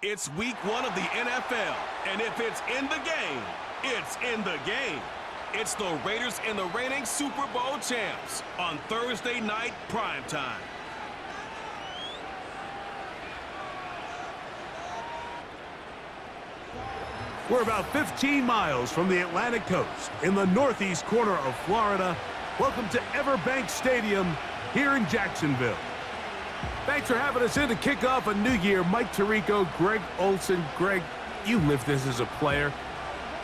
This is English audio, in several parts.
It's week 1 of the NFL, and if it's in the game, it's in the game. It's the Raiders and the reigning Super Bowl champs on Thursday night primetime. We're about 15 miles from the Atlantic coast in the northeast corner of Florida. Welcome to Everbank Stadium here in Jacksonville. Thanks for having us in to kick off a new year. Mike Tirico, Greg Olson. Greg, you lived this as a player.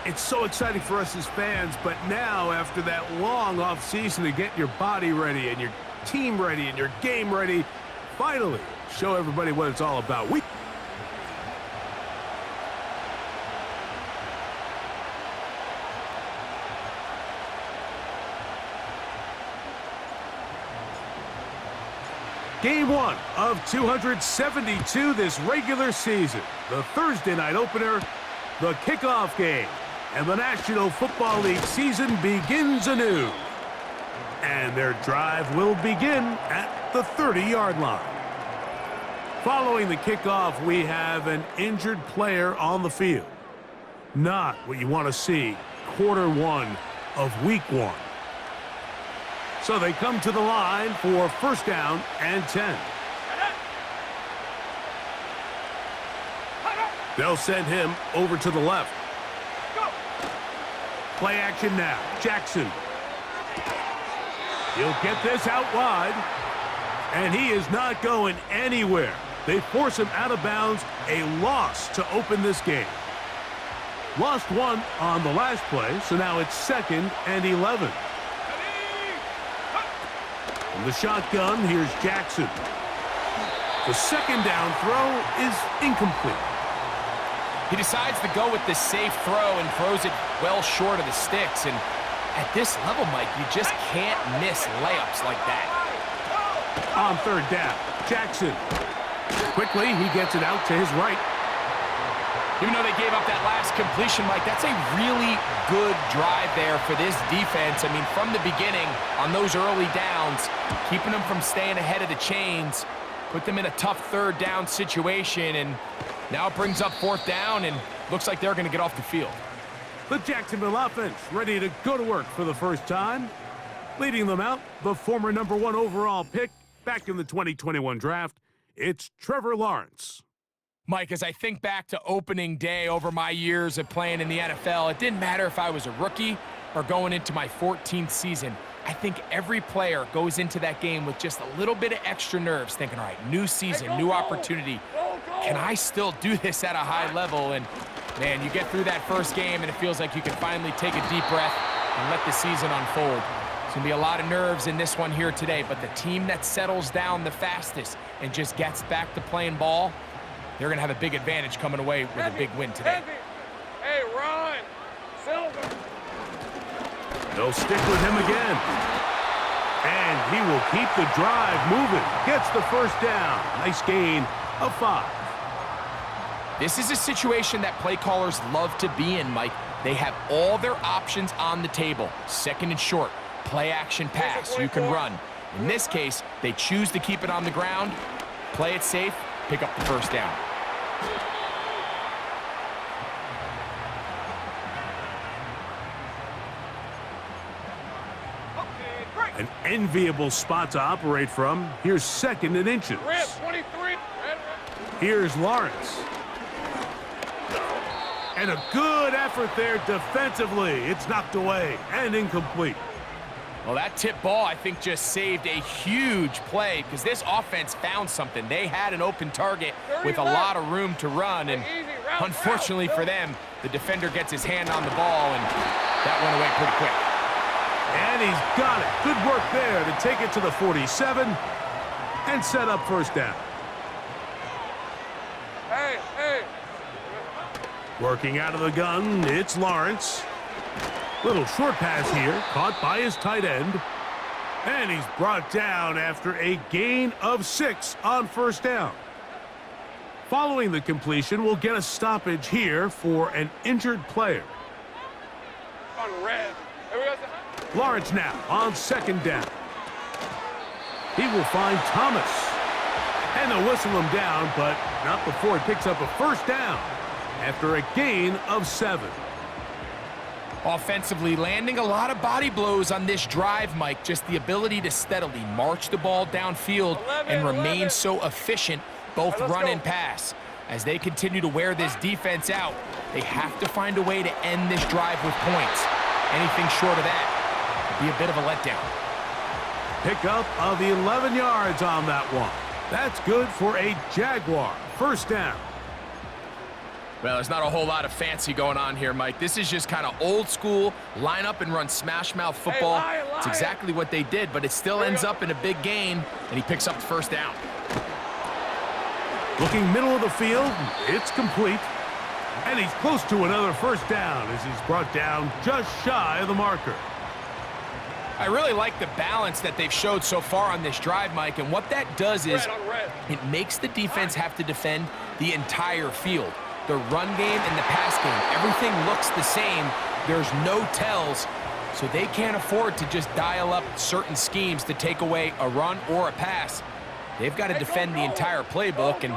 It's so exciting for us as fans, but now after that long off season to get your body ready and your team ready and your game ready, finally show everybody what it's all about. Game 1 of 272 this regular season. The Thursday night opener, the kickoff game. And the National Football League season begins anew. And their drive will begin at the 30-yard line. Following the kickoff, we have an injured player on the field. Not what you want to see quarter 1 of week 1. So they come to the line for first down and 10. They'll send him over to the left. Play action now. Jackson. He'll get this out wide. And he is not going anywhere. They force him out of bounds. A loss to open this game. Lost one on the last play, so now it's 2nd and 11. From the shotgun, here's Jackson. The second down throw is incomplete. He decides to go with the safe throw and throws it well short of the sticks. And at this level, Mike, you just can't miss layups like that. On third down, Jackson. Quickly, he gets it out to his right. Even though they gave up that last completion, Mike, that's a really good drive there for this defense. I mean, from the beginning, on those early downs, keeping them from staying ahead of the chains, put them in a tough third down situation, and now it brings up fourth down, and looks like they're going to get off the field. The Jacksonville offense ready to go to work for the first time. Leading them out, the former number 1 overall pick back in the 2021 draft, it's Trevor Lawrence. Mike, as I think back to opening day over my years of playing in the NFL, it didn't matter if I was a rookie or going into my 14th season. I think every player goes into that game with just a little bit of extra nerves, thinking, all right, new season, new opportunity. Can I still do this at a high level? And, man, you get through that first game, and it feels like you can finally take a deep breath and let the season unfold. There's going to be a lot of nerves in this one here today, but the team that settles down the fastest and just gets back to playing ball, they're going to have a big advantage coming away with a big win today. Hey, Ron, Silver. They'll stick with him again. And he will keep the drive moving. Gets the first down. Nice gain of 5. This is a situation that play callers love to be in, Mike. They have all their options on the table. 2nd and short, play action pass, you can run. In this case, they choose to keep it on the ground, play it safe, pick up the first down. An enviable spot to operate from. Here's 2nd and inches. Here's Lawrence. And a good effort there defensively. It's knocked away and incomplete. Well, that tip ball, I think, just saved a huge play because this offense found something. They had an open target with a lot of room to run, and unfortunately for them, the defender gets his hand on the ball, and that went away pretty quick. And he's got it. Good work there to take it to the 47 and set up first down. Hey. Working out of the gun, it's Lawrence. Little short pass here, caught by his tight end. And he's brought down after a gain of 6 on first down. Following the completion, we'll get a stoppage here for an injured player. On red. Lawrence now on 2nd down. He will find Thomas. And they'll whistle him down, but not before he picks up a first down after a gain of 7. Offensively, landing a lot of body blows on this drive, Mike. Just the ability to steadily march the ball downfield and remain so efficient, both run and pass. As they continue to wear this defense out, they have to find a way to end this drive with points. Anything short of that would be a bit of a letdown. Pickup of 11 yards on that one. That's good for a Jaguar first down. Well, there's not a whole lot of fancy going on here, Mike. This is just kind of old school, line up and run smash mouth football. Hey, It's exactly what they did, but it still ends up in a big gain, and he picks up the first down. Looking middle of the field, it's complete. And he's close to another first down as he's brought down just shy of the marker. I really like the balance that they've showed so far on this drive, Mike, and what that does is it makes the defense have to defend the entire field. The run game and the pass game, everything looks the same. There's no tells, so they can't afford to just dial up certain schemes to take away a run or a pass. They've got to defend the entire playbook, and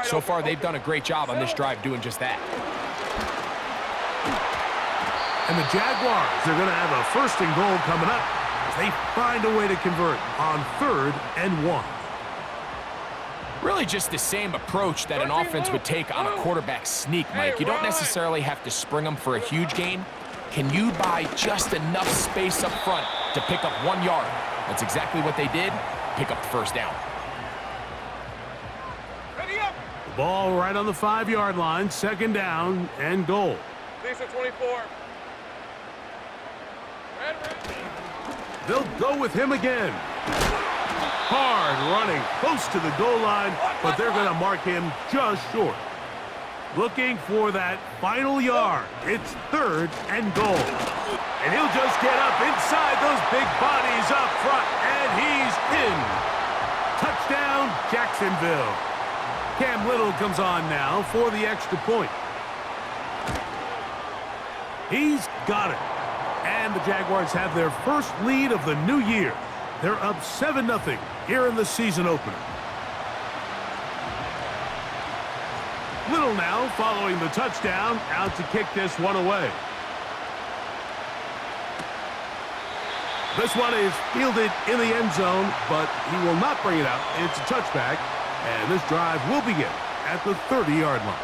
so far they've done a great job on this drive doing just that. And the Jaguars are going to have a first and goal coming up as they find a way to convert on 3rd and 1. Really just the same approach that an offense would take on a quarterback sneak, Mike. You don't necessarily have to spring them for a huge gain. Can you buy just enough space up front to pick up 1 yard? That's exactly what they did. Pick up the first down. The ball right on the 5-yard line, 2nd down and goal. Lisa 24. Red. They'll go with him again. Hard running, close to the goal line, but they're going to mark him just short. Looking for that final yard. It's 3rd and goal. And he'll just get up inside those big bodies up front, and he's in. Touchdown, Jacksonville. Cam Little comes on now for the extra point. He's got it. And the Jaguars have their first lead of the new year. They're up 7-0 here in the season opener. Little now following the touchdown, out to kick this one away. This one is fielded in the end zone, but he will not bring it out. It's a touchback, and this drive will begin at the 30-yard line.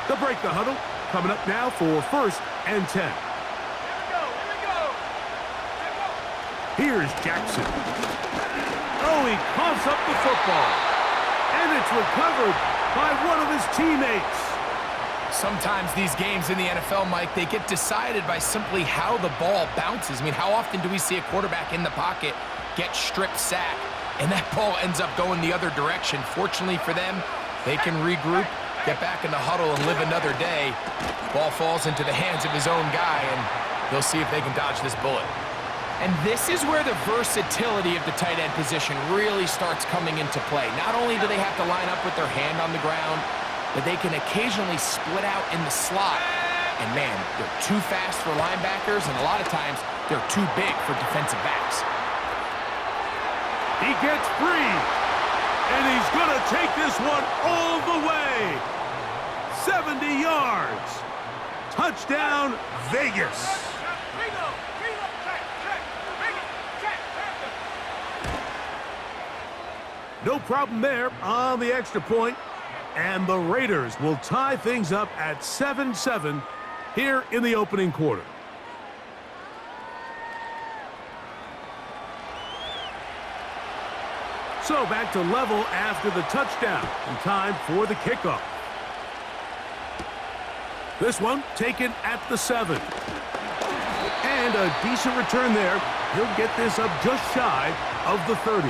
They'll break the huddle. Coming up now for 1st and 10. Here we go. Here's Jackson. Oh, he coughs up the football. And it's recovered by one of his teammates. Sometimes these games in the NFL, Mike, they get decided by simply how the ball bounces. I mean, how often do we see a quarterback in the pocket get strip sacked, and that ball ends up going the other direction? Fortunately for them, they can regroup, get back in the huddle, and live another day. Ball falls into the hands of his own guy, and they'll see if they can dodge this bullet. And this is where the versatility of the tight end position really starts coming into play. Not only do they have to line up with their hand on the ground, but they can occasionally split out in the slot. And man, they're too fast for linebackers, and a lot of times they're too big for defensive backs. He gets free, and he's going to take this one all the way. 70 yards. Touchdown, Vegas. No problem there on the extra point, and the Raiders will tie things up at 7-7 here in the opening quarter. So back to level after the touchdown, and time for the kickoff. This one taken at the 7. And a decent return there. He'll get this up just shy of the 30.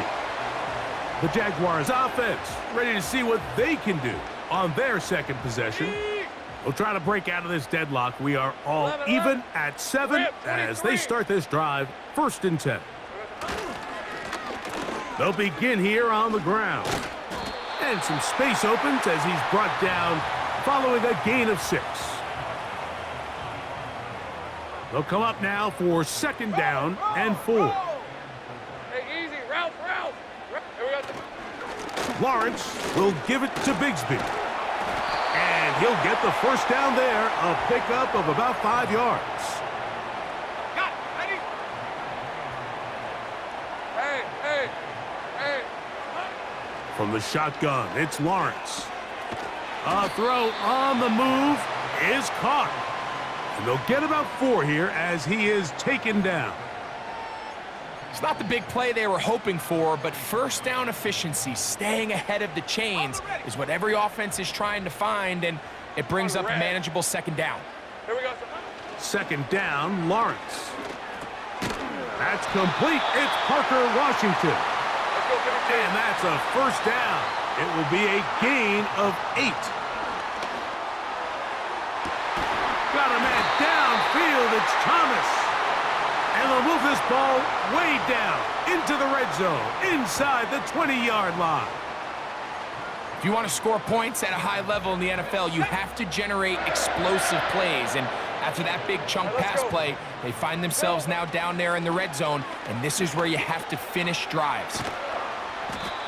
The Jaguars offense ready to see what they can do on their second possession. They'll try to break out of this deadlock. We are all even at 7 as they start this drive, 1st and 10. They'll begin here on the ground. And some space opens as he's brought down following a gain of 6. They'll come up now for 2nd down and 4. Hey, easy. Ralph. Here we go. Lawrence will give it to Bigsby. And he'll get the 1st down there, a pickup of about 5 yards. Got it. Ready? Hey. From the shotgun, it's Lawrence. A throw on the move is caught. And they'll get about 4 here as he is taken down. It's not the big play they were hoping for, but 1st down efficiency, staying ahead of the chains, is what every offense is trying to find, and it brings up a manageable 2nd down. Here we go. 2nd down, Lawrence. That's complete. It's Parker Washington. Let's go, Jimmy. And that's a 1st down. It will be a gain of 8. Got a man downfield. It's Thomas. And they'll move this ball way down into the red zone, inside the 20-yard line. If you want to score points at a high level in the NFL, you have to generate explosive plays. And after that big chunk pass play, they find themselves now down there in the red zone, and this is where you have to finish drives.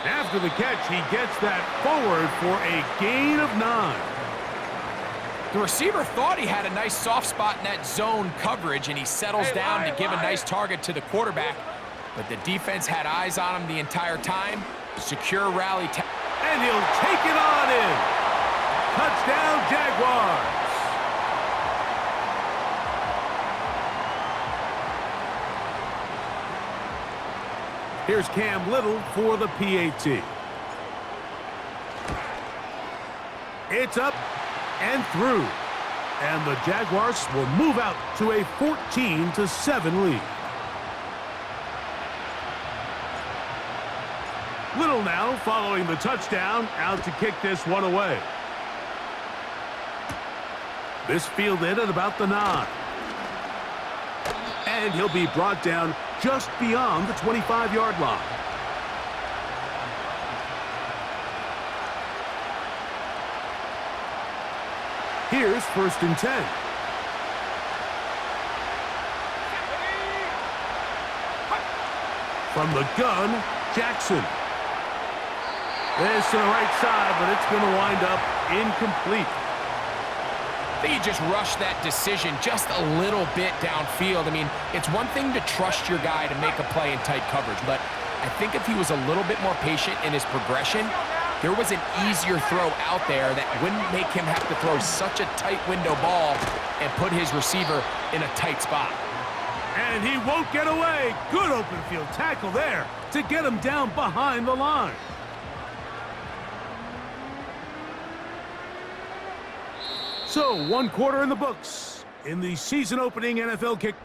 After the catch, he gets that forward for a gain of 9. The receiver thought he had a nice soft spot in that zone coverage, and he settles down to give a nice target to the quarterback. But the defense had eyes on him the entire time. Secure rally. And he'll take it on in. Touchdown, Jaguars. Here's Cam Little for the PAT. It's up and through. And the Jaguars will move out to a 14-7 lead. Little now following the touchdown, out to kick this one away. This fielded at about the 9. And he'll be brought down just beyond the 25-yard line. Here's 1st and 10. From the gun, Jackson. This to the right side, but it's going to wind up incomplete. I think he just rushed that decision just a little bit downfield. I mean, it's one thing to trust your guy to make a play in tight coverage, but I think if he was a little bit more patient in his progression, there was an easier throw out there that wouldn't make him have to throw such a tight window ball and put his receiver in a tight spot. And he won't get away. Good open field tackle there to get him down behind the line. So, 1 quarter in the books in the season-opening NFL kick.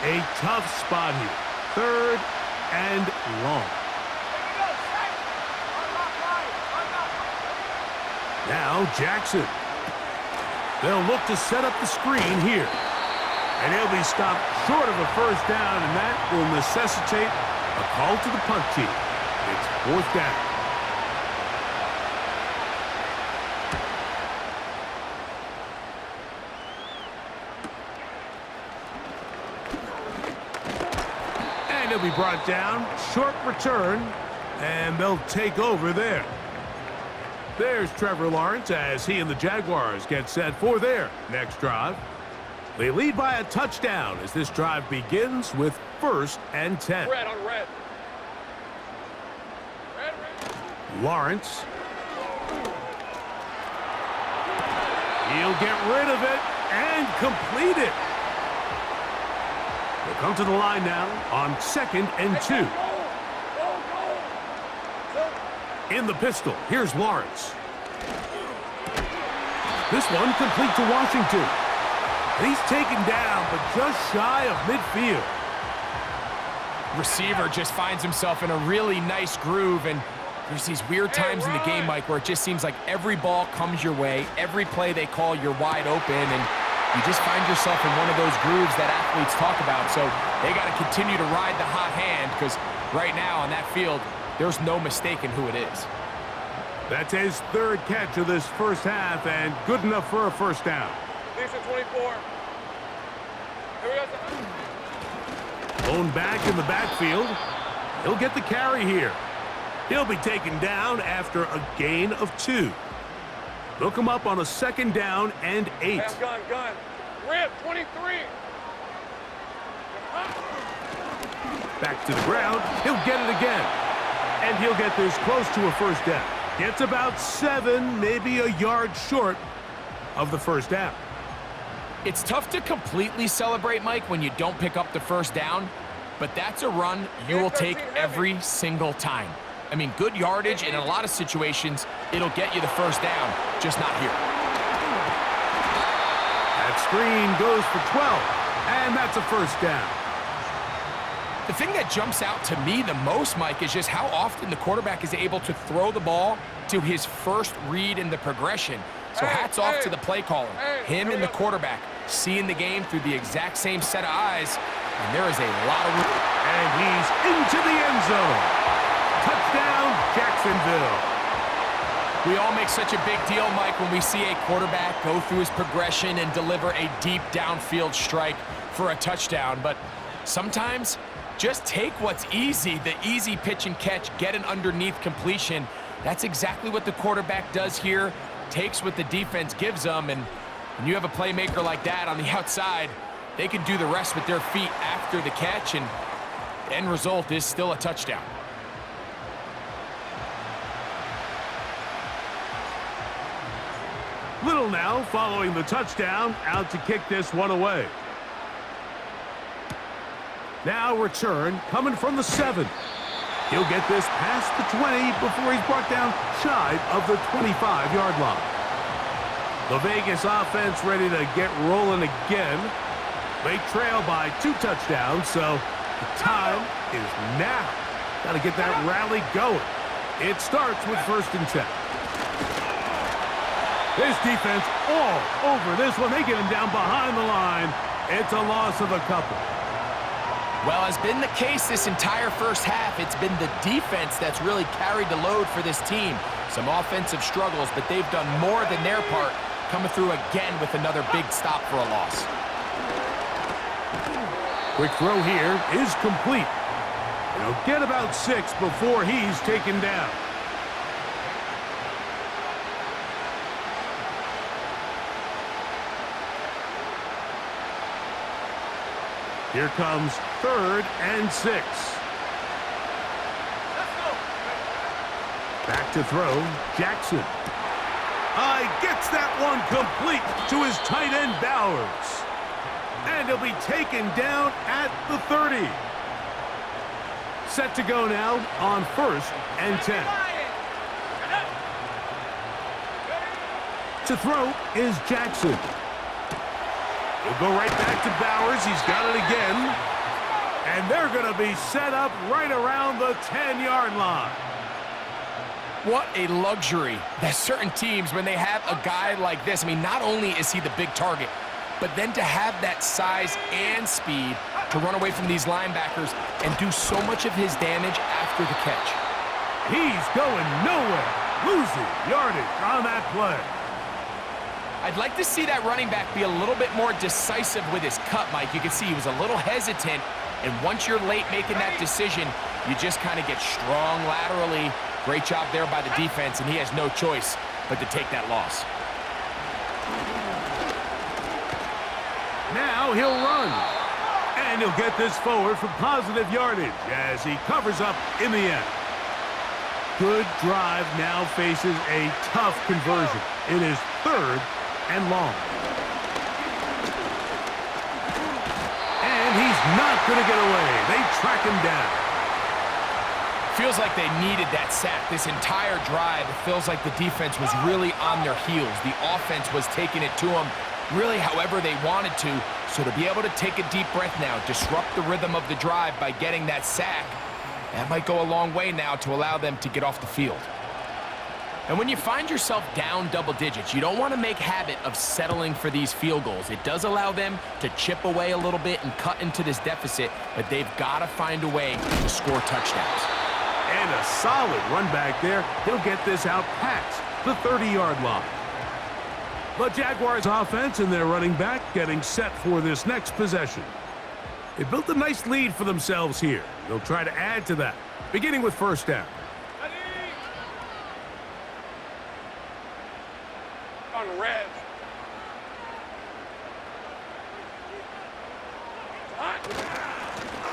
A tough spot here. 3rd and long. Now Jackson. They'll look to set up the screen here. And he'll be stopped short of a 1st down, and that will necessitate a call to the punt team. It's 4th down. And he'll be brought down. Short return, and they'll take over there. There's Trevor Lawrence as he and the Jaguars get set for their next drive. They lead by a touchdown as this drive begins with 1st and 10. Red on red. Red. Lawrence. He'll get rid of it and complete it. They'll come to the line now on 2nd and 2. In the pistol, here's Lawrence. This one complete to Washington. And he's taken down, but just shy of midfield. Receiver just finds himself in a really nice groove, and there's these weird times in the game, Mike, where it just seems like every ball comes your way, every play they call, you're wide open, and you just find yourself in one of those grooves that athletes talk about. So they got to continue to ride the hot hand, because Right now on that field, there's no mistaking who it is. That's his third catch of this first half, and good enough for a first down. Decent 24. Here we go. Lone back in the backfield. He'll get the carry here. He'll be taken down after a gain of 2. They'll come up on a 2nd down and 8. Hey, gun. Rip, 23. Back to the ground. He'll get it again. And he'll get this close to a first down. Gets about 7, maybe a yard short of the first down. It's tough to completely celebrate, Mike, when you don't pick up the first down, but that's a run you will take every single time. I mean, good yardage, and in a lot of situations, it'll get you the first down, just not here. That screen goes for 12, and that's a first down. The thing that jumps out to me the most, Mike, is just how often the quarterback is able to throw the ball to his first read in the progression. So hats off to the play caller, him and the quarterback, seeing the game through the exact same set of eyes, and there is a lot of room. And he's into the end zone. Touchdown, Jacksonville. We all make such a big deal, Mike, when we see a quarterback go through his progression and deliver a deep downfield strike for a touchdown, but sometimes just take what's easy, the easy pitch and catch, get an underneath completion. That's exactly what the quarterback does here, takes what the defense gives them, and when you have a playmaker like that on the outside, they can do the rest with their feet after the catch, and the end result is still a touchdown. Little now following the touchdown, out to kick this one away. Now return coming from the 7. He'll get this past the 20 before he's brought down shy of the 25-yard line. The Vegas offense ready to get rolling again. They trail by 2 touchdowns, so the time is now. Got to get that rally going. It starts with 1st and 10. This defense all over this one. They get him down behind the line. It's a loss of a couple. Well, as been the case this entire first half, it's been the defense that's really carried the load for this team. Some offensive struggles, but they've done more than their part, coming through again with another big stop for a loss. Quick throw here is complete. And he'll get about 6 before he's taken down. Here comes 3rd and 6. Back to throw, Jackson. Gets that one complete to his tight end, Bowers. And he'll be taken down at the 30. Set to go now on 1st and 10. To throw is Jackson. He'll go right back to Bowers. He's got it again. And they're going to be set up right around the 10-yard line. What a luxury that certain teams, when they have a guy like this, I mean, not only is he the big target, but then to have that size and speed to run away from these linebackers and do so much of his damage after the catch. He's going nowhere. Losing yardage on that play. I'd like to see that running back be a little bit more decisive with his cut, Mike. You can see he was a little hesitant, and once you're late making that decision, you just kind of get strong laterally. Great job there by the defense, and he has no choice but to take that loss. Now he'll run. And he'll get this forward for positive yardage as he covers up in the end. Good drive now faces a tough conversion. It is 3rd and long. And he's not going to get away. They track him down. Feels like they needed that sack this entire drive. It feels like the defense was really on their heels. The offense was taking it to them really however they wanted to. So to be able to take a deep breath now, disrupt the rhythm of the drive by getting that sack, that might go a long way now to allow them to get off the field. And when you find yourself down double digits, you don't want to make habit of settling for these field goals. It does allow them to chip away a little bit and cut into this deficit, but they've got to find a way to score touchdowns. And a solid run back there. He'll get this out past the 30-yard line. The Jaguars offense and their running back getting set for this next possession. They built a nice lead for themselves here. They'll try to add to that, beginning with first down. On red.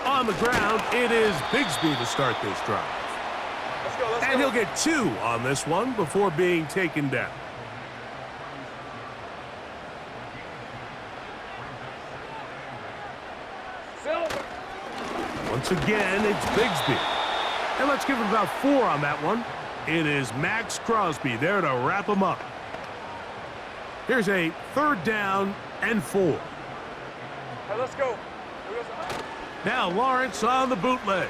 On the ground, it is Bigsby to start this drive. Let's go, let's And he'll get 2 on this one before being taken down. Silver. Once again, it's Bigsby. And let's give him about 4 on that one. It is Max Crosby there to wrap him up. Here's a 3rd down and 4. Hey, let's go. Now Lawrence on the bootleg.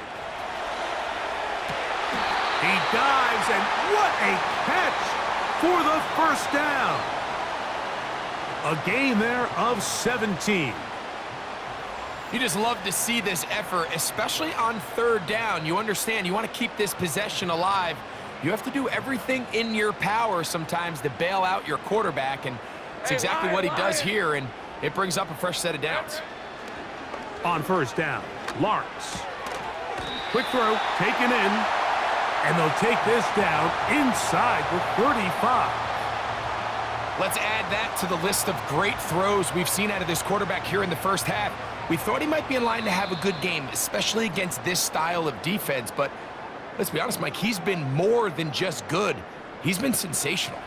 He dives, and what a catch for the first down. A gain there of 17. You just love to see this effort, especially on 3rd down. You understand, you want to keep this possession alive. You have to do everything in your power sometimes to bail out your quarterback, and it's exactly what he does here, and it brings up a fresh set of downs. On first down, Lawrence. Quick throw, taken in, and they'll take this down inside the 35. Let's add that to the list of great throws we've seen out of this quarterback here in the first half. We thought he might be in line to have a good game, especially against this style of defense, but let's be honest, Mike, he's been more than just good. He's been sensational.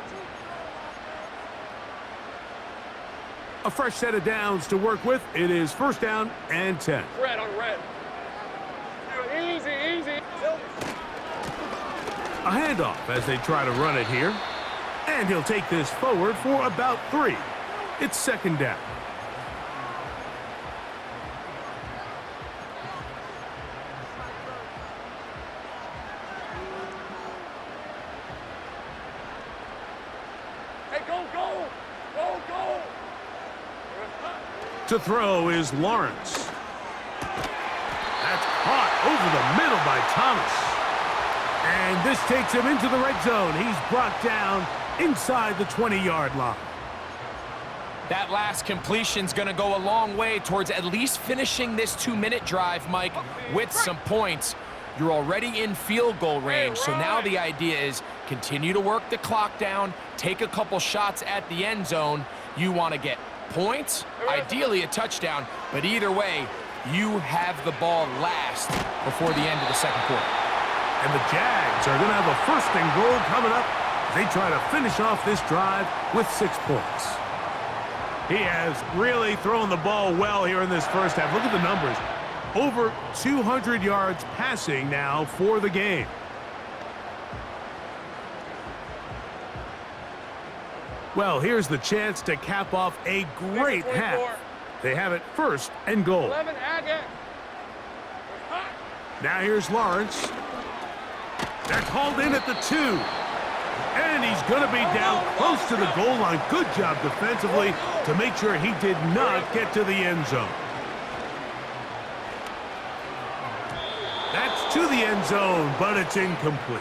A fresh set of downs to work with. It is first down and 10. Red on red. Easy, easy. A handoff as they try to run it here. And he'll take this forward for about 3. It's 2nd down. Hey, go, go. Go, go. To throw is Lawrence. That's caught over the middle by Thomas. And this takes him into the red zone. He's brought down inside the 20-yard line. That last completion's going to go a long way towards at least finishing this 2-minute drive, Mike, with some points. You're already in field goal range, so now the idea is continue to work the clock down, take a couple shots at the end zone. You want to get points, ideally a touchdown, but either way, you have the ball last before the end of the second quarter. And the Jags are going to have a 1st and goal coming up. They try to finish off this drive with 6 points. He has really thrown the ball well here in this first half. Look at the numbers. Over 200 yards passing now for the game. Well, here's the chance to cap off a great half. They have it 1st and goal. 11, Agate. Now here's Lawrence. They're called in at the 2. And he's going to be down close to the goal line. Good job defensively to make sure he did not get to the end zone. That's to the end zone, but it's incomplete.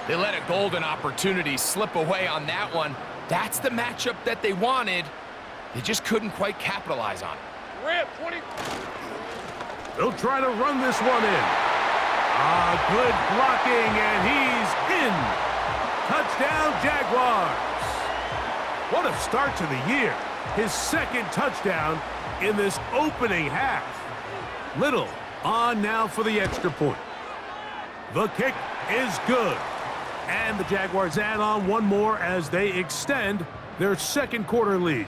They let a golden opportunity slip away on that one. That's the matchup that they wanted. They just couldn't quite capitalize on it. Rip, 20. They'll try to run this one in. Good blocking, and he's in. Touchdown, Jaguars. What a start to the year. His 2nd touchdown in this opening half. Little on now for the extra point. The kick is good. And the Jaguars add on one more as they extend their second quarter lead.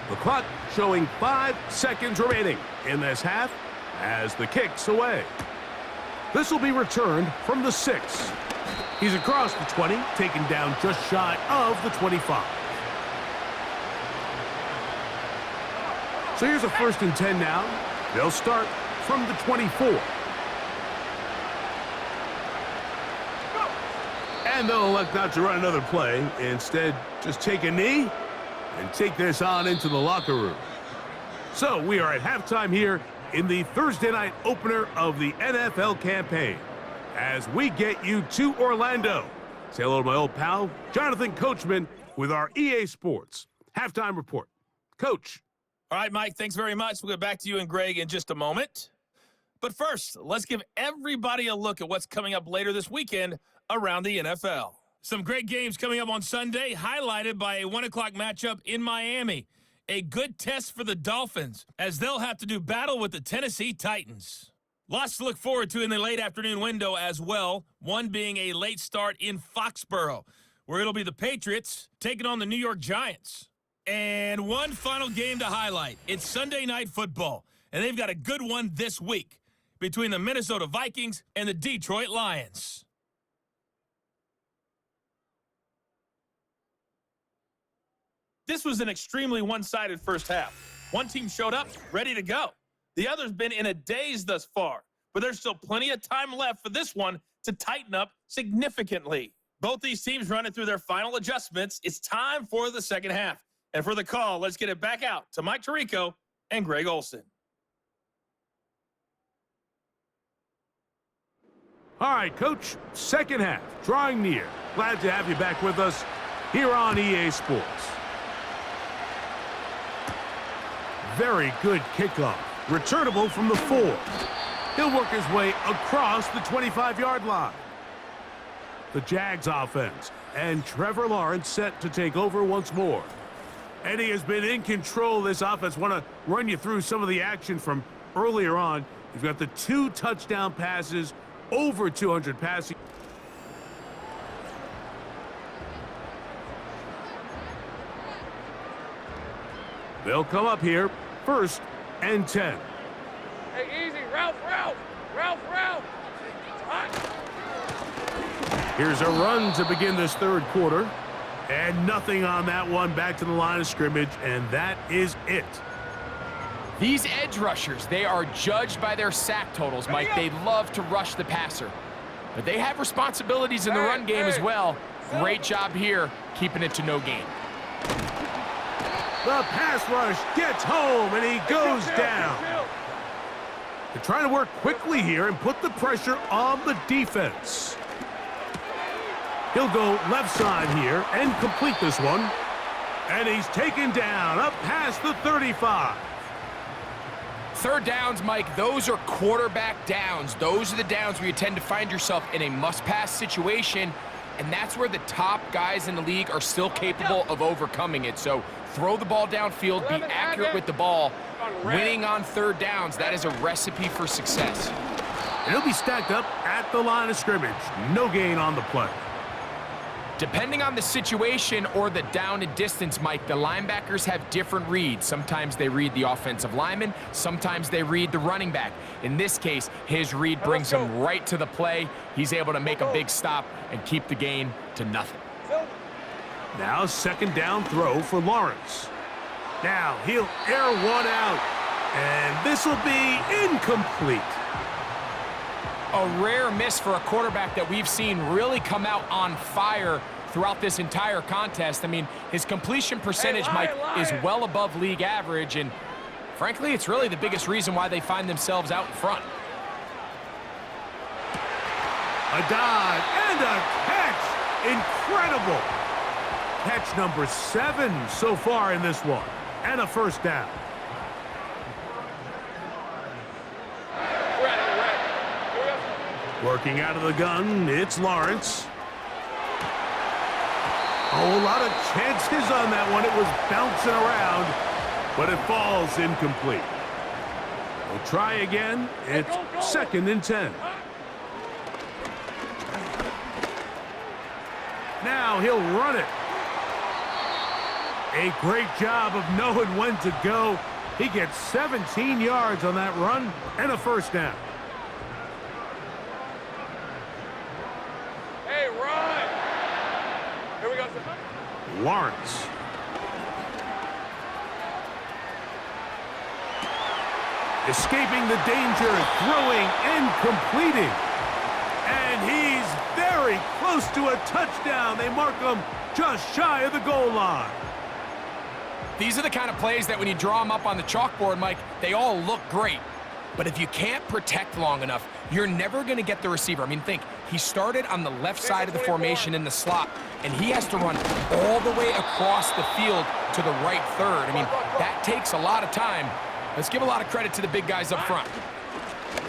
The clock showing 5 seconds remaining in this half as the kick's away. This will be returned from the 6. He's across the 20, taken down just shy of the 25. So here's a 1st and 10 now. They'll start from the 24. And they'll elect not to run another play. Instead, just take a knee and take this on into the locker room. So we are at halftime here in the Thursday night opener of the NFL campaign as we get you to Orlando. Say hello to my old pal, Jonathan Coachman, with our EA Sports halftime report. Coach. All right, Mike, thanks very much. We'll get back to you and Greg in just a moment. But first, let's give everybody a look at what's coming up later this weekend around the NFL. Some great games coming up on Sunday, highlighted by a 1 o'clock matchup in Miami. A good test for the Dolphins, as they'll have to do battle with the Tennessee Titans. Lots to look forward to in the late afternoon window as well, one being a late start in Foxborough, where it'll be the Patriots taking on the New York Giants. And one final game to highlight. It's Sunday Night Football, and they've got a good one this week between the Minnesota Vikings and the Detroit Lions. This was an extremely one-sided first half. One team showed up, ready to go. The other's been in a daze thus far, but there's still plenty of time left for this one to tighten up significantly. Both these teams running through their final adjustments. It's time for the second half. And for the call, let's get it back out to Mike Tirico and Greg Olson. All right, Coach, second half, drawing near. Glad to have you back with us here on EA Sports. Very good kickoff. Returnable from the 4. He'll work his way across the 25-yard line. The Jags offense, and Trevor Lawrence set to take over once more. And he has been in control of this offense. Want to run you through some of the action from earlier on. You've got the 2 touchdown passes, over 200 passing. They'll come up here, 1st and 10. Hey, easy. Ralph. Here's a run to begin this third quarter. And nothing on that one. Back to the line of scrimmage, and that is it. These edge rushers, they are judged by their sack totals, Mike. They love to rush the passer. But they have responsibilities in the run game as well. Great job here, keeping it to no gain. The pass rush gets home, and he goes down. They're trying to work quickly here and put the pressure on the defense. He'll go left side here and complete this one. And he's taken down up past the 35. Third downs, Mike, those are quarterback downs. Those are the downs where you tend to find yourself in a must-pass situation, and that's where the top guys in the league are still capable of overcoming it. So throw the ball downfield, be accurate with the ball. Winning on third downs, that is a recipe for success. And he'll be stacked up at the line of scrimmage. No gain on the play. Depending on the situation or the down and distance, Mike, the linebackers have different reads. Sometimes they read the offensive lineman. Sometimes they read the running back. In this case, his read brings him right to the play. He's able to make a big stop and keep the gain to nothing. Now second down throw for Lawrence. Now he'll air one out, and this will be incomplete. A rare miss for a quarterback that we've seen really come out on fire throughout this entire contest. I mean, his completion percentage, Mike, is well above league average, and frankly, it's really the biggest reason why they find themselves out in front. A dive and a catch. Incredible. Catch number 7 so far in this one, and a first down. Working out of the gun, it's Lawrence. Oh, a lot of chances on that one. It was bouncing around, but it falls incomplete. We'll try again. It's 2nd and 10. Now he'll run it. A great job of knowing when to go. He gets 17 yards on that run and a first down. Lawrence. Escaping the danger, throwing and completing. And he's very close to a touchdown. They mark him just shy of the goal line. These are the kind of plays that when you draw them up on the chalkboard, Mike, they all look great. But if you can't protect long enough, you're never going to get the receiver. I mean, think, he started on the left side of the formation in the slot, and he has to run all the way across the field to the right third. I mean, that takes a lot of time. Let's give a lot of credit to the big guys up front.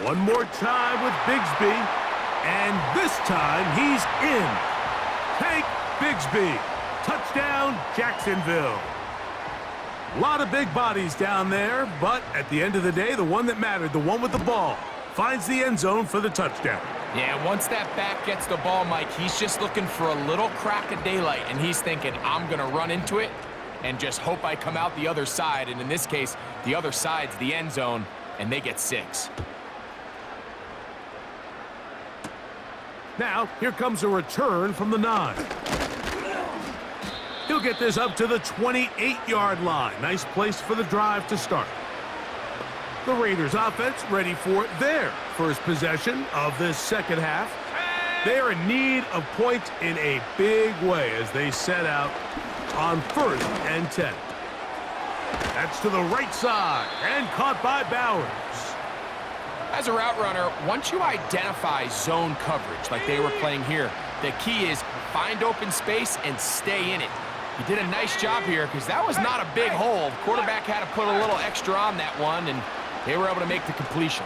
One more time with Bigsby, and this time he's in. Tank Bigsby, touchdown Jacksonville. A lot of big bodies down there, but at the end of the day, the one that mattered, the one with the ball, finds the end zone for the touchdown. Yeah, once that back gets the ball, Mike, he's just looking for a little crack of daylight, and he's thinking, I'm going to run into it and just hope I come out the other side. And in this case, the other side's the end zone, and they get 6. Now, here comes a return from the 9. He'll get this up to the 28-yard line. Nice place for the drive to start. The Raiders offense ready for their first possession of this second half. They're in need of points in a big way as they set out on 1st and 10. That's to the right side and caught by Bowers. As a route runner, once you identify zone coverage like they were playing here, the key is find open space and stay in it. He did a nice job here because that was not a big hole. The quarterback had to put a little extra on that one, and they were able to make the completion.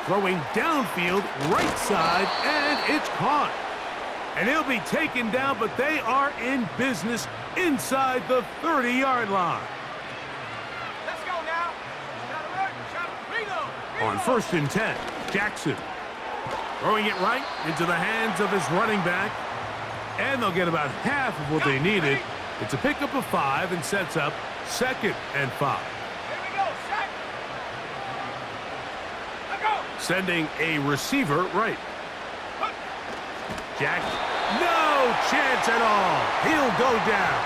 Throwing downfield, right side, and it's caught. And he'll be taken down, but they are in business inside the 30-yard line. Let's go now. On 1st and 10, Jackson throwing it right into the hands of his running back. And they'll get about half of what they needed. It's a pickup of 5 and sets up 2nd and 5. Here we go, set. Let's go. Sending a receiver right. Jack, no chance at all. He'll go down.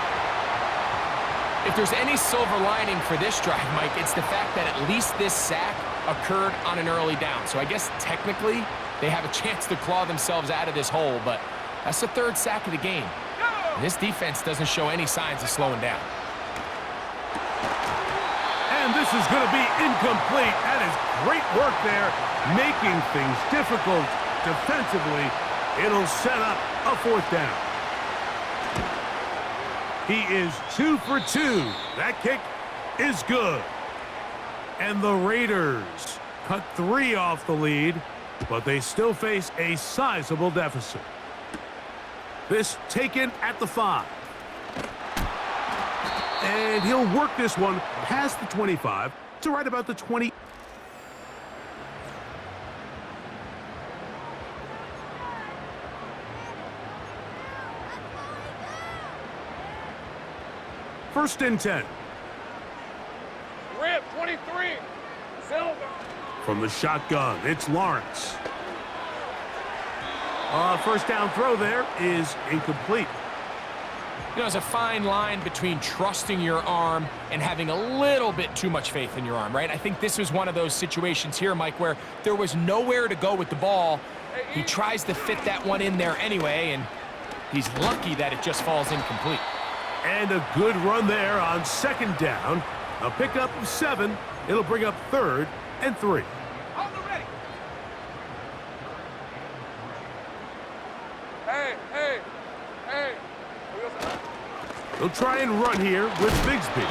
If there's any silver lining for this drive, Mike, it's the fact that at least this sack occurred on an early down. So I guess technically they have a chance to claw themselves out of this hole, but that's the 3rd sack of the game. And this defense doesn't show any signs of slowing down. And this is going to be incomplete. That is great work there, making things difficult defensively. It'll set up a 4th down. He is 2 for 2. That kick is good. And the Raiders cut 3 off the lead, but they still face a sizable deficit. This taken at the 5. And he'll work this one past the 25 to right about the 20. First and 10. Rip, 23. Silver. From the shotgun, it's Lawrence. First down throw there is incomplete. You know, there's a fine line between trusting your arm and having a little bit too much faith in your arm, right? I think this was one of those situations here, Mike, where there was nowhere to go with the ball. He tries to fit that one in there anyway, and he's lucky that it just falls incomplete. And a good run there on 2nd down. A pickup of 7. It'll bring up 3rd and 3. Hold the ready. Hey. They'll try and run here with Bigsby.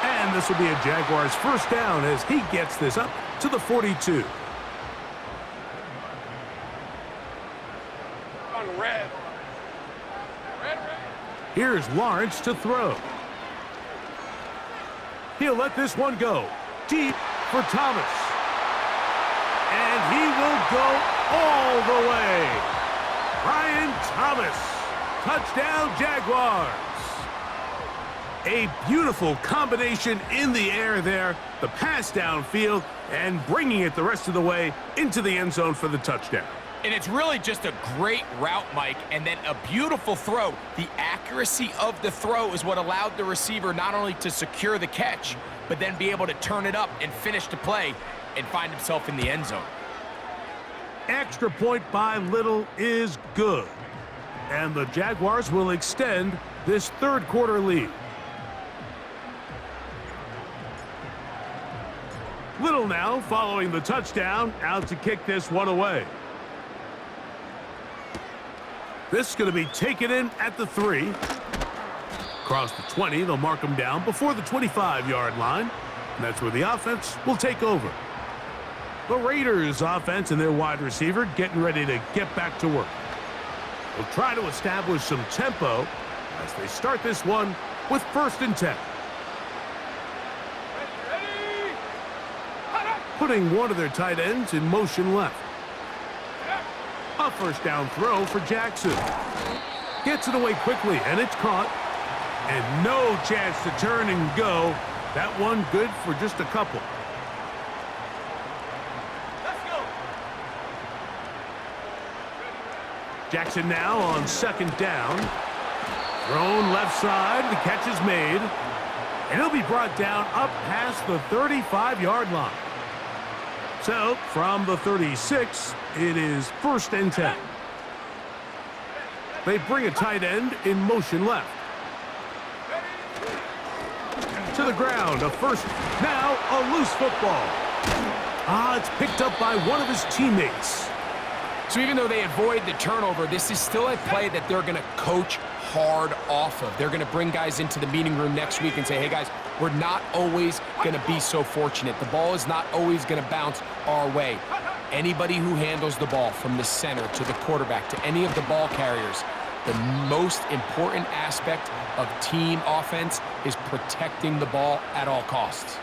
And this will be a Jaguars first down as he gets this up to the 42. On red. Red. Here's Lawrence to throw. He'll let this one go deep for Thomas. And he will go all the way. Brian Thomas. Touchdown, Jaguars. A beautiful combination in the air there. The pass downfield and bringing it the rest of the way into the end zone for the touchdown. And it's really just a great route, Mike, and then a beautiful throw. The accuracy of the throw is what allowed the receiver not only to secure the catch, but then be able to turn it up and finish the play and find himself in the end zone. extra point by little is good. And the Jaguars will extend this third quarter lead. Little now following the touchdown, out to kick this one away. This is going to be taken in at the 3. Across the 20, they'll mark them down before the 25-yard line. And that's where the offense will take over. The Raiders offense and their wide receiver getting ready to get back to work. They'll try to establish some tempo as they start this one with 1st and 10. Putting one of their tight ends in motion left. A first down throw for Jackson. Gets it away quickly, and it's caught. And no chance to turn and go. That one good for just a couple. Let's go. Jackson now on 2nd down. Thrown left side. The catch is made. And he'll be brought down up past the 35-yard line. So, from the 36, it is 1st and 10. They bring a tight end in motion left. To the ground, a first, now a loose football. It's picked up by one of his teammates. So even though they avoid the turnover, this is still a play that they're going to coach hard off of. They're going to bring guys into the meeting room next week and say, hey guys, we're not always going to be so fortunate. The ball is not always going to bounce our way. Anybody who handles the ball from the center to the quarterback to any of the ball carriers, the most important aspect of team offense is protecting the ball at all costs.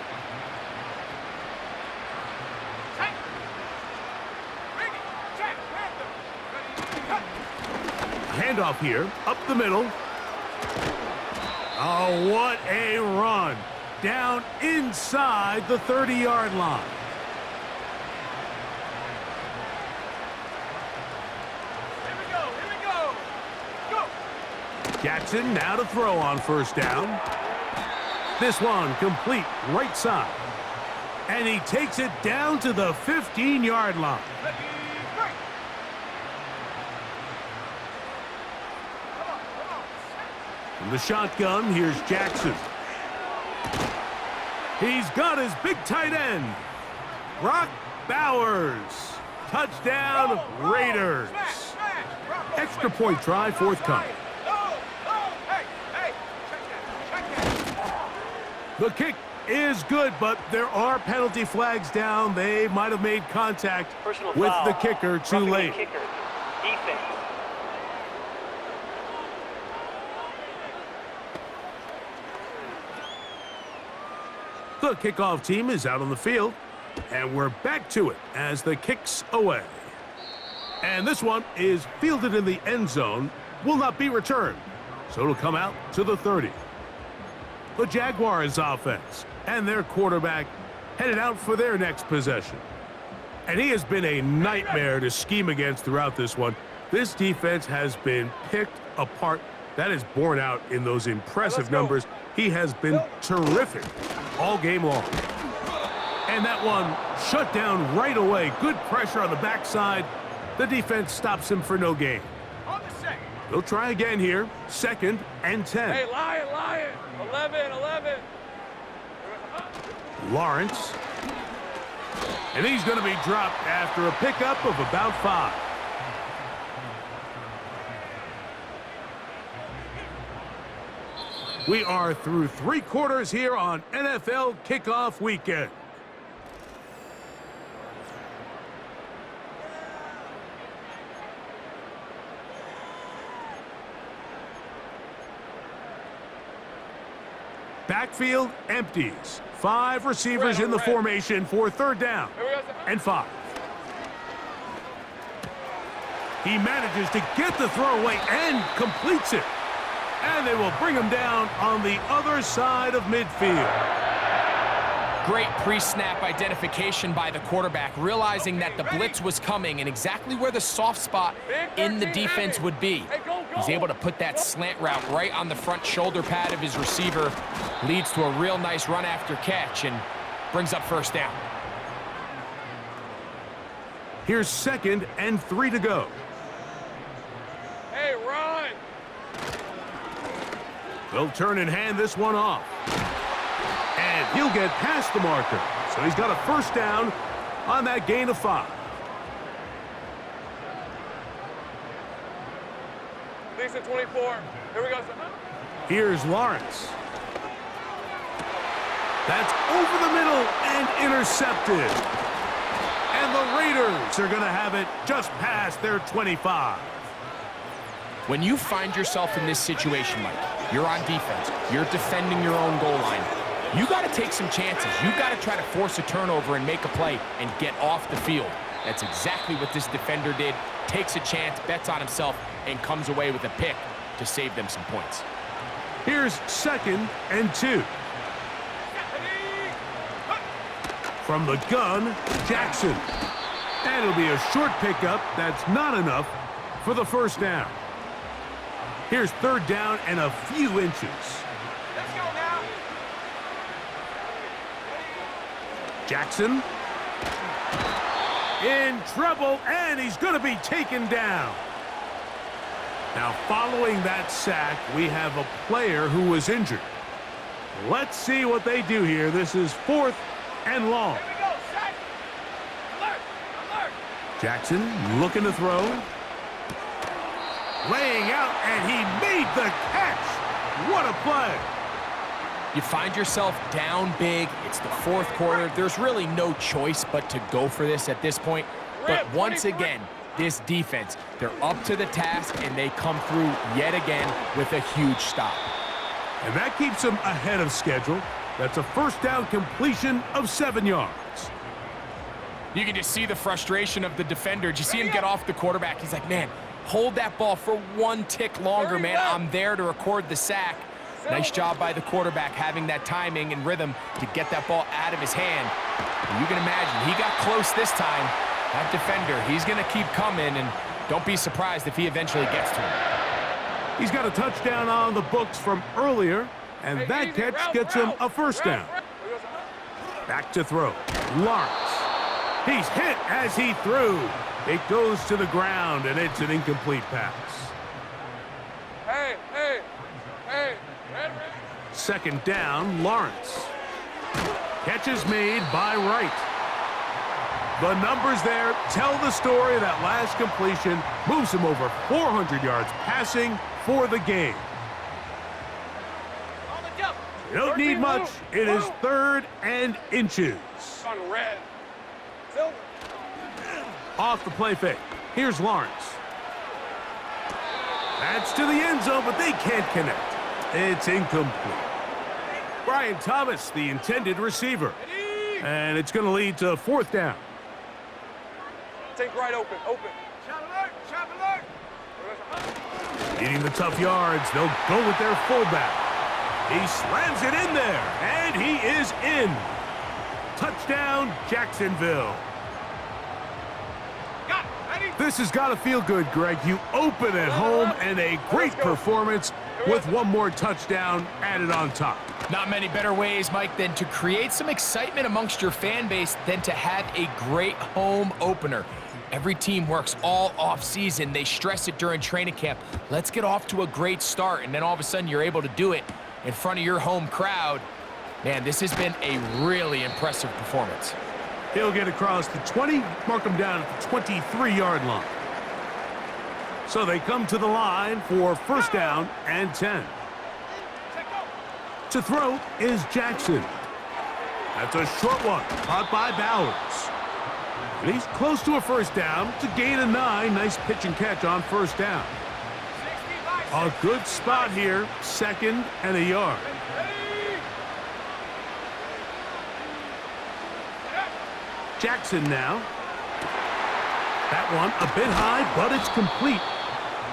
Handoff here, up the middle. Oh, what a run. Down inside the 30-yard line. Here we go. Go. Jackson now to throw on 1st down. This one complete right side. And he takes it down to the 15-yard line. From the shotgun, here's Jackson. He's got his big tight end. Brock Bowers. Touchdown, Raiders. Extra point try forthcoming. The kick is good, but there are penalty flags down. They might have made contact with the kicker too late. The kickoff team is out on the field, and we're back to it as the kick's away. And this one is fielded in the end zone, will not be returned, so it'll come out to the 30. The Jaguars offense and their quarterback headed out for their next possession. And he has been a nightmare to scheme against throughout this one. This defense has been picked apart. That is borne out in those impressive numbers. He has been terrific all game long. And that one shut down right away. Good pressure on the backside. The defense stops him for no gain. On the second. They'll try again here. 2nd and 10. Hey, Lion. 11. Lawrence. And he's going to be dropped after a pickup of about 5. We are through 3 quarters here on NFL Kickoff Weekend. Backfield empties. 5 receivers in the formation for 3rd down and 5. He manages to get the throwaway and completes it. And they will bring him down on the other side of midfield. Great pre-snap identification by the quarterback, realizing that the blitz was coming and exactly where the soft spot in the defense would be. He's able to put that slant route right on the front shoulder pad of his receiver. Leads to a real nice run after catch and brings up 1st down. Here's 2nd and 3 to go. Hey, run! They'll turn and hand this one off. And he'll get past the marker. So he's got a first down on that gain of 5. Decent 24. Here we go, son. Here's Lawrence. That's over the middle and intercepted. And the Raiders are going to have it just past their 25. When you find yourself in this situation, Mike, you're on defense, you're defending your own goal line, you got to take some chances. You got to try to force a turnover and make a play and get off the field. That's exactly what this defender did. Takes a chance, bets on himself, and comes away with a pick to save them some points. Here's 2nd and 2. From the gun, Jackson. And it'll be a short pickup. That's not enough for the first down. Here's 3rd down and a few inches. Let's go now. Jackson. In trouble, and he's going to be taken down. Now, following that sack, we have a player who was injured. Let's see what they do here. This is 4th and long. Here we go, set. Alert, alert. Jackson looking to throw. Laying out, and he made the catch. What a play. You find yourself down big. It's the 4th quarter. There's really no choice but to go for this at this point. But once again, this defense, they're up to the task, and they come through yet again with a huge stop. And that keeps them ahead of schedule. That's a first down completion of 7 yards. You can just see the frustration of the defender. Did you see him get off the quarterback? He's like, man, hold that ball for 1 tick longer, man. I'm there to record the sack. Nice job by the quarterback having that timing and rhythm to get that ball out of his hand. And you can imagine, he got close this time. That defender, he's going to keep coming, and don't be surprised if he eventually gets to him. He's got a touchdown on the books from earlier, and that catch gets him a first down. Back to throw. Lawrence. He's hit as he threw. It goes to the ground, and it's an incomplete pass. Hey, hey, hey. Red. 2nd down, Lawrence. Catch is made by Wright. The numbers there tell the story. That last completion moves him over 400 yards passing for the game. You don't need much. It is 3rd and inches. On red. Silver. Off the play fake. Here's Lawrence. That's to the end zone, but they can't connect. It's incomplete. Brian Thomas, the intended receiver. And it's going to lead to 4th down. Take right open, open. Shot alert. Needing the tough yards, they'll go with their fullback. He slams it in there, and he is in. Touchdown, Jacksonville. This has got to feel good, Greg. You open at home, and a great performance with 1 more touchdown added on top. Not many better ways, Mike, than to create some excitement amongst your fan base than to have a great home opener. Every team works all off-season. They stress it during training camp. Let's get off to a great start, and then all of a sudden you're able to do it in front of your home crowd. Man, this has been a really impressive performance. He'll get across the 20, mark him down at the 23-yard line. So they come to the line for first down and 10. To throw is Jackson. That's a short one, caught by Bowers. And he's close to a first down. It's a gain of 9. Nice pitch and catch on first down. A good spot here, 2nd and a yard. Jackson now. That one a bit high, but it's complete.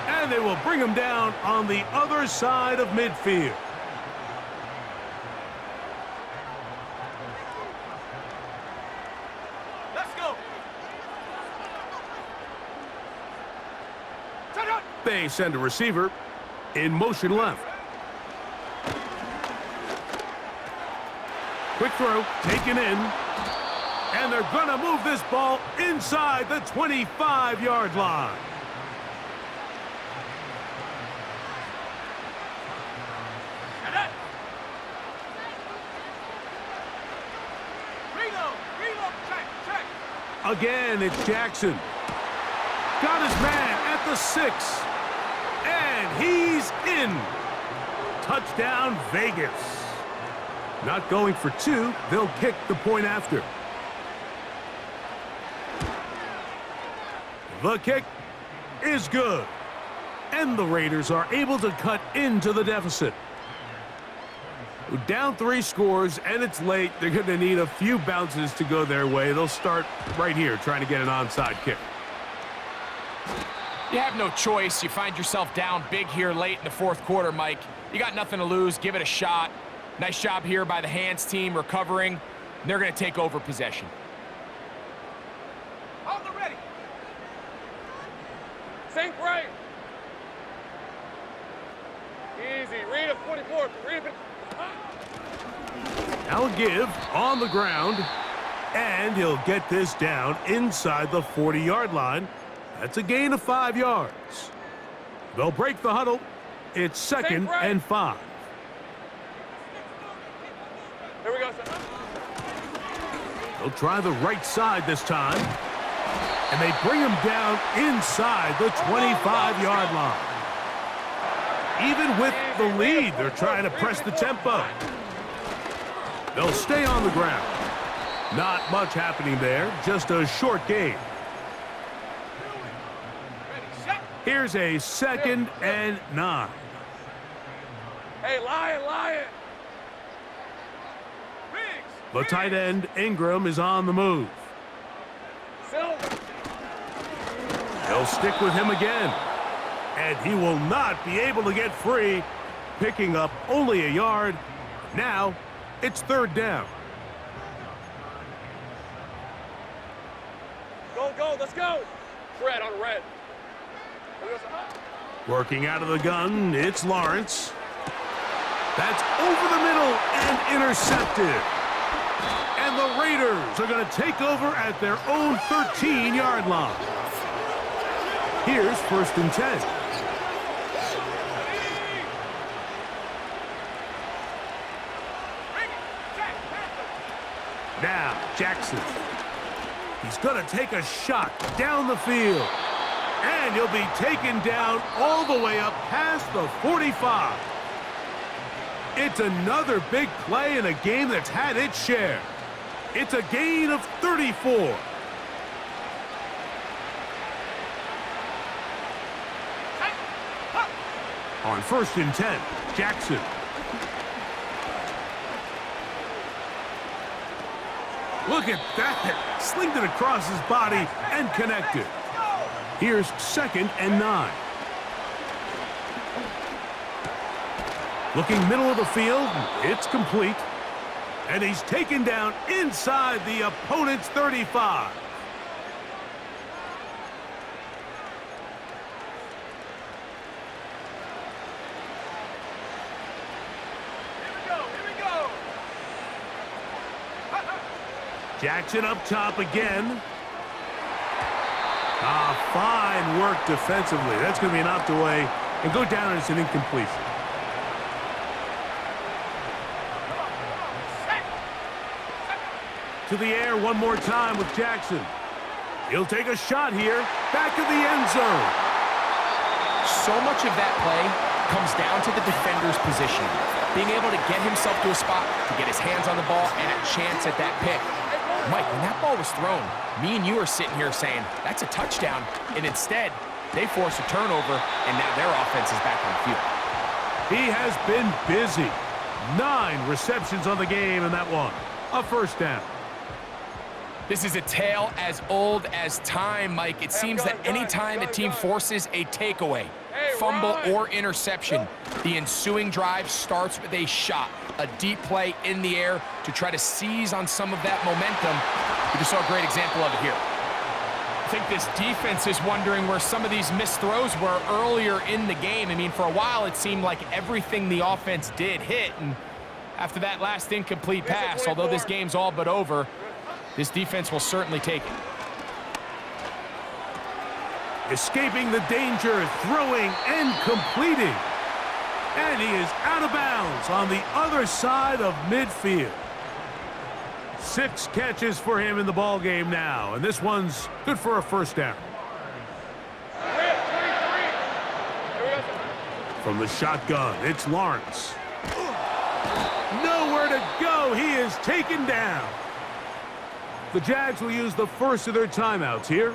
And they will bring him down on the other side of midfield. Let's go. They send a receiver in motion left. Quick throw, taken in. And they're going to move this ball inside the 25-yard line. Again, it's Jackson. Got his man at the 6. And he's in. Touchdown, Vegas. Not going for 2. They'll kick the point after. The kick is good. And the Raiders are able to cut into the deficit. Down 3 scores, and it's late. They're going to need a few bounces to go their way. They'll start right here trying to get an onside kick. You have no choice. You find yourself down big here late in the 4th quarter, Mike. You got nothing to lose. Give it a shot. Nice job here by the hands team recovering. They're going to take over possession. On the ready. Sink right. Easy. Read a 44. Read a... Now a give on the ground, and he'll get this down inside the 40-yard line. That's a gain of 5 yards. They'll break the huddle. It's 2nd and 5. Here we go, sir. They'll try the right side this time, and they bring him down inside the 25-yard line. Even with the lead, they're trying to press the tempo. They'll stay on the ground. Not much happening there, just a short gain. Here's a 2nd and 9. Hey, Lion. The tight end, Ingram, is on the move. Silver. They'll stick with him again. And he will not be able to get free, picking up only a yard. Now, it's 3rd down. Go, let's go. Red on red. Working out of the gun, it's Lawrence. That's over the middle and intercepted. And the Raiders are going to take over at their own 13-yard line. Here's 1st and 10. Now, Jackson. He's going to take a shot down the field. And he'll be taken down all the way up past the 45. It's another big play in a game that's had its share. It's a gain of 34. On 1st and 10, Jackson. Look at that. Slinged it across his body and connected. Here's 2nd and 9. Looking middle of the field, it's complete. And he's taken down inside the opponent's 35. Jackson up top again. Fine work defensively. That's going to be knocked away and go down as an incompletion. To the air one more time with Jackson. He'll take a shot here. Back of the end zone. So much of that play comes down to the defender's position. Being able to get himself to a spot, to get his hands on the ball, and a chance at that pick. Mike, when that ball was thrown, me and you are sitting here saying, that's a touchdown. And instead, they force a turnover, and now their offense is back on the field. He has been busy. 9 receptions on the game in that one. A 1st down. This is a tale as old as time, Mike. It seems that anytime a team forces a takeaway, fumble, or interception, the ensuing drive starts with a shot, a deep play in the air to try to seize on some of that momentum. We just saw a great example of it here. I think this defense is wondering where some of these missed throws were earlier in the game. I mean, for a while, it seemed like everything the offense did hit, and after that last incomplete pass, although this game's all but over, This defense will certainly take it. Escaping the danger, throwing and completing. And he is out of bounds on the other side of midfield. 6 catches for him in the ball game now, and this one's good for a first down. From the shotgun, it's Lawrence. Nowhere to go. He is taken down. The Jags will use the first of their timeouts here,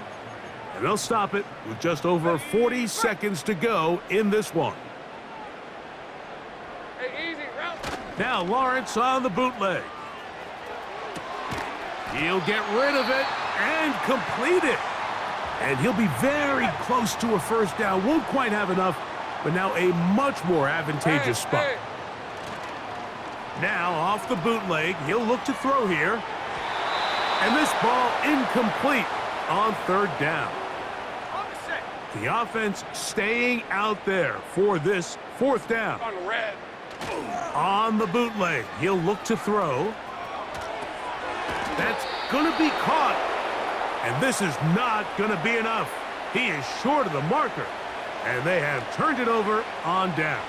and they'll stop it with just over 40 seconds to go in this one. Now Lawrence on the bootleg. He'll get rid of it and complete it. And he'll be very close to a first down. Won't quite have enough, but now a much more advantageous spot. Now off the bootleg, he'll look to throw here. And this ball incomplete on third down. The offense staying out there for this fourth down. On the bootleg, he'll look to throw. That's going to be caught. And this is not going to be enough. He is short of the marker. And they have turned it over on downs.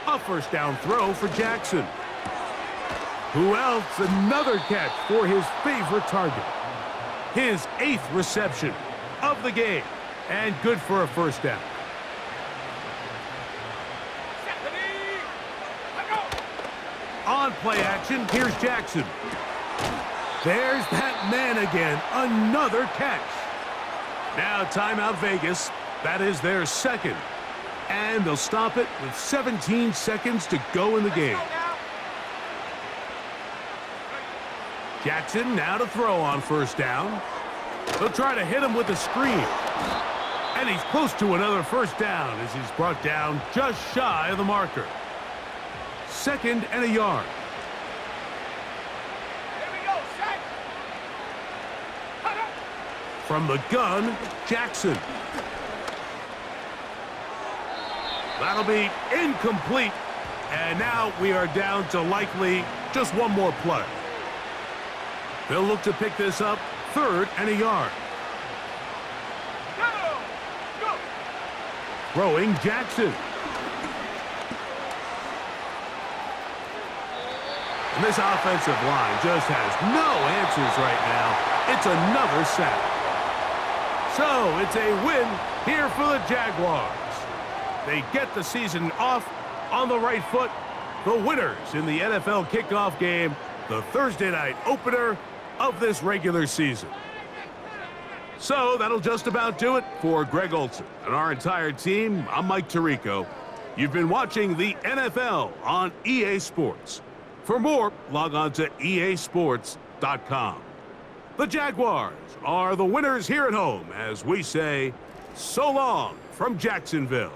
A first down throw for Jackson. Who else? Another catch for his favorite target. His 8th reception of the game. And good for a first down. On play action, here's Jackson. There's that man again. Another catch. Now timeout Vegas. That is their second. And they'll stop it with 17 seconds to go in the game. Jackson now to throw on first down. They'll try to hit him with a screen. And he's close to another first down as he's brought down just shy of the marker. 2nd and a yard. From the gun, Jackson. That'll be incomplete. And now we are down to likely just one more play. They'll look to pick this up 3rd and a yard. Throwing Jackson. And this offensive line just has no answers right now. It's another sack. So it's a win here for the Jaguars. They get the season off on the right foot. The winners in the NFL kickoff game, the Thursday night opener of this regular season. So that'll just about do it for Greg Olson and our entire team. I'm Mike Tirico. You've been watching the NFL on EA Sports. For more, log on to easports.com. The Jaguars are the winners here at home as we say so long from Jacksonville.